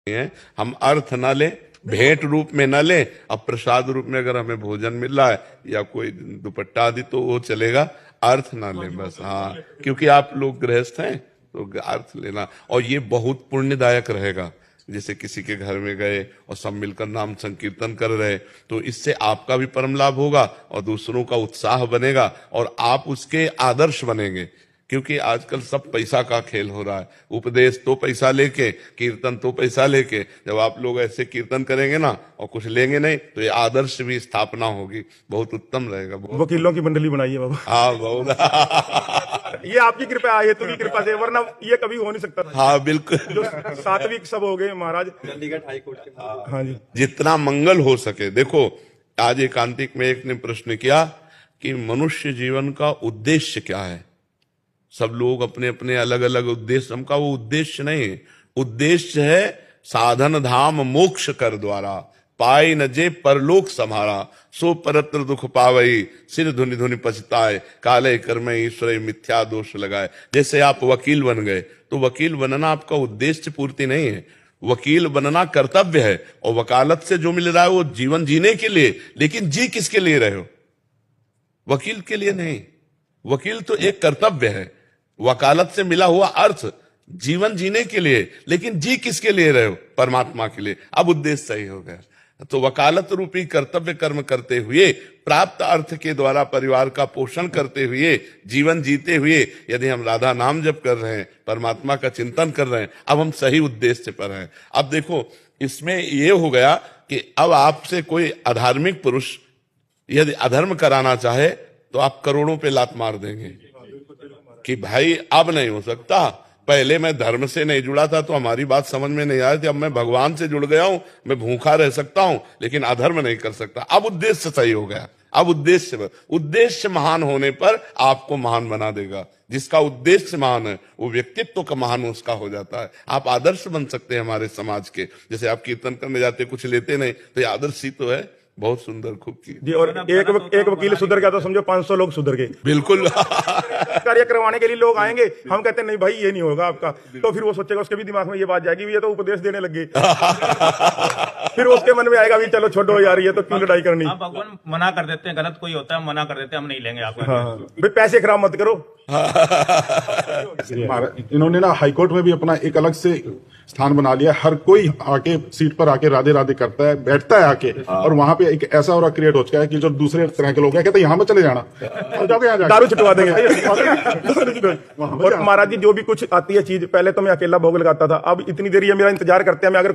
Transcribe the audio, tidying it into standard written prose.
है। हम अर्थ ना लें, भेंट रूप में न लें, अब प्रसाद रूप में अगर हमें भोजन मिल रहा है या कोई दुपट्टा आदि तो वो चलेगा, अर्थ ना लें बस। हाँ, क्योंकि आप लोग गृहस्थ हैं तो अर्थ लेना, और ये बहुत पुण्यदायक रहेगा। जैसे किसी के घर में गए और सब मिलकर नाम संकीर्तन कर रहे, तो इससे आपका भी परम लाभ होगा और दूसरों का उत्साह बनेगा और आप उसके आदर्श बनेंगे। क्योंकि आजकल सब पैसा का खेल हो रहा है, उपदेश तो पैसा लेके, कीर्तन तो पैसा लेके। जब आप लोग ऐसे कीर्तन करेंगे ना और कुछ लेंगे नहीं तो ये आदर्श भी स्थापना होगी, बहुत उत्तम रहेगा। वकीलों की मंडली बनाई है बाबा। हाँ, बहुत ये आपकी कृपा है, तो की कृपा से, वरना ये कभी हो नहीं सकता। हाँ बिल्कुल, जो सात्विक सब हो गए महाराज, चंडीगढ़ हाई कोर्ट के। हाँ जी, जितना मंगल हो सके। देखो, आज एकांतिक में एक ने प्रश्न किया कि मनुष्य जीवन का उद्देश्य क्या है। सब लोग अपने अपने अलग अलग उद्देश्य, हमका वो उद्देश्य नहीं है। उद्देश्य है साधन धाम मोक्ष कर द्वारा, पाई न जे परलोक सम्हारा, सो परत्र दुख पावई, सिर धुनि धुनि पछताए, काले कर्म ईश्वर मिथ्या दोष लगाए। जैसे आप वकील बन गए तो वकील बनना आपका उद्देश्य पूर्ति नहीं है, वकील बनना कर्तव्य है। और वकालत से जो मिल रहा है वो जीवन जीने के लिए, लेकिन जी किसके लिए रहे हो? वकील के लिए नहीं। वकील तो एक कर्तव्य है, वकालत से मिला हुआ अर्थ जीवन जीने के लिए, लेकिन जी किसके लिए रहे हो? परमात्मा के लिए। अब उद्देश्य सही हो गया। तो वकालत रूपी कर्तव्य कर्म करते हुए, प्राप्त अर्थ के द्वारा परिवार का पोषण करते हुए, जीवन जीते हुए, यदि हम राधा नाम जप कर रहे हैं, परमात्मा का चिंतन कर रहे हैं, अब हम सही उद्देश्य पर हैं। अब देखो, इसमें यह हो गया कि अब आपसे कोई अधार्मिक पुरुष यदि अधर्म कराना चाहे तो आप करोड़ों पे लात मार देंगे कि भाई अब नहीं हो सकता, पहले मैं धर्म से नहीं जुड़ा था तो हमारी बात समझ में नहीं आ रही थी, अब मैं भगवान से जुड़ गया हूं, मैं भूखा रह सकता हूं लेकिन अधर्म नहीं कर सकता। अब उद्देश्य सही हो गया। अब उद्देश्य महान होने पर आपको महान बना देगा। जिसका उद्देश्य महान है वो व्यक्तित्व का महान उसका हो जाता है। आप आदर्श बन सकते हैं हमारे समाज के। जैसे आप कीर्तन करने जाते कुछ लेते नहीं तो ये आदर्श ही तो है। बहुत सुंदर, खूब की जी। और एक वकील सुधर गया तो समझो 500 लोग सुधर गए। बिल्कुल। कार्य करवाने के लिए लोग आएंगे, हम कहते हैं नहीं भाई ये नहीं होगा आपका, तो फिर वो सोचेगा, उसके भी दिमाग में ये बात जाएगी, ये तो उपदेश देने लगे। फिर उसके मन में आएगा भी चलो छोड़ो यार, ये तो क्यों लड़ाई करनी। आप भगवान मना कर देते हैं, गलत कोई होता है मना कर देते हैं, हम नहीं लेंगे आपका। हाँ, भाई पैसे खराब मत करो। इन्होंने ना हाईकोर्ट में भी अपना एक अलग से स्थान बना लिया। हर कोई आके सीट पर आके राधे राधे करता है, बैठता है आके, और वहां पे एक ऐसा और क्रिएट हो चुका है कि जो दूसरे तरह के लोग हैं कहते हैं यहाँ पे चले जाना, जाओगे यहाँ दारू छुटवा देंगे। और महाराज जी, जो भी कुछ आती है चीज, पहले तो मैं अकेला भोग लगाता था, अब इतनी देर ये मेरा इंतजार करते हैं, मैं अगर